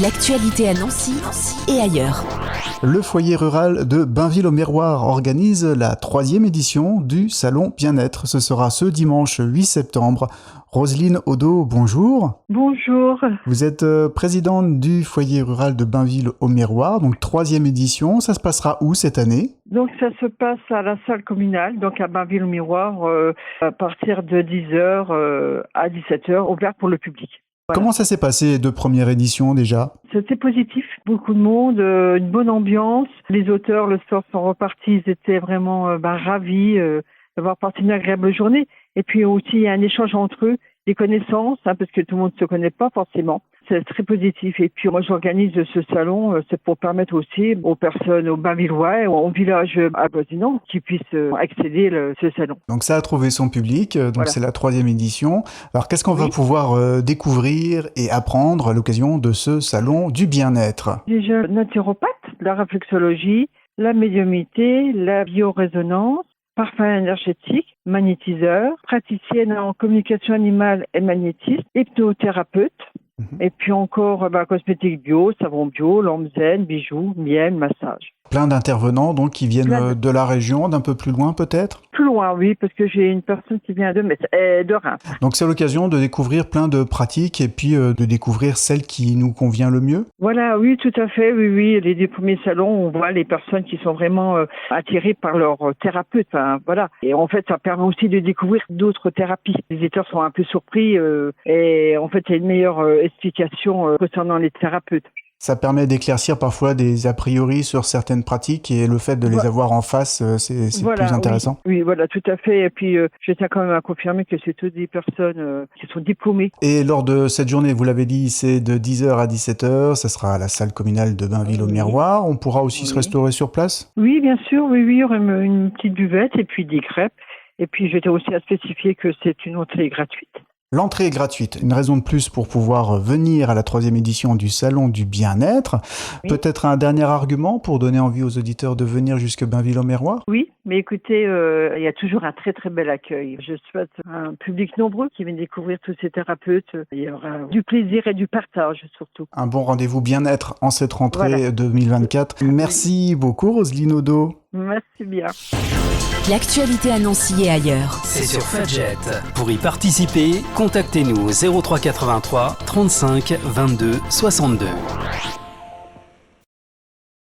L'actualité à Nancy et ailleurs. Le foyer rural de Bainville-au-Miroir organise la 3e édition du Salon Bien-être. Ce sera ce dimanche 8 septembre. Roselyne Odo, bonjour. Bonjour. Vous êtes présidente du foyer rural de Bainville-au-Miroir, donc 3e édition. Ça se passera où cette année ? Donc ça se passe à la salle communale, donc à Bainville-au-Miroir, à partir de 10h à 17h, ouvert pour le public. Voilà. Comment ça s'est passé les 2 premières éditions déjà ? C'était positif, beaucoup de monde, une bonne ambiance. Les auteurs le soir sont repartis, ils étaient vraiment ravis d'avoir passé une agréable journée. Et puis aussi il y a un échange entre eux, des connaissances, parce que tout le monde ne se connaît pas forcément. C'est très positif. Et puis moi j'organise ce salon, c'est pour permettre aussi aux personnes au Bainvillois et au village avoisinant qui puissent accéder à ce salon. Donc ça a trouvé son public, donc voilà. C'est la 3e édition. Alors qu'est-ce qu'on va pouvoir découvrir et apprendre à l'occasion de ce salon du bien-être ? Déjà naturopathe, la réflexologie, la médiumnité, la biorésonance, parfum énergétique, magnétiseur, praticienne en communication animale et magnétiste, hypnothérapeute. Et puis encore cosmétiques bio, savon bio, lampe zen, bijoux, miel, massage. Plein d'intervenants donc qui viennent de la région, d'un peu plus loin peut-être ? Plus loin, oui, parce que j'ai une personne qui vient de Reims. Donc c'est l'occasion de découvrir plein de pratiques et puis de découvrir celle qui nous convient le mieux ? Voilà, oui, tout à fait, oui. Les 2 premiers salons, on voit les personnes qui sont vraiment attirées par leur thérapeute, voilà. Et en fait, ça permet aussi de découvrir d'autres thérapies. Les éditeurs sont un peu surpris et en fait, il y a une meilleure explication concernant les thérapeutes. Ça permet d'éclaircir parfois des a priori sur certaines pratiques et le fait de les avoir en face, c'est plus intéressant. Oui, voilà, tout à fait. Et puis, je tiens quand même à confirmer que c'est toutes des personnes qui sont diplômées. Et lors de cette journée, vous l'avez dit, c'est de 10h à 17h. Ça sera à la salle communale de Bainville-au-Miroir. On pourra aussi se restaurer sur place ? Oui, bien sûr. Oui. Il y aura une petite buvette et puis des crêpes. Et puis, j'étais aussi à spécifier que c'est une entrée gratuite. L'entrée est gratuite, une raison de plus pour pouvoir venir à la 3e édition du Salon du Bien-être. Oui. Peut-être un dernier argument pour donner envie aux auditeurs de venir jusque Bainville-au-Miroir ? Oui, mais écoutez, il y a toujours un très très bel accueil. Je souhaite un public nombreux qui vienne découvrir tous ces thérapeutes. Il y aura du plaisir et du partage surtout. Un bon rendez-vous bien-être en cette rentrée 2024. Merci beaucoup Roselyne Odo. Merci bien. L'actualité à Nancy et ailleurs. C'est sur Fudget. Pour y participer, contactez-nous au 03 83 35 22 62.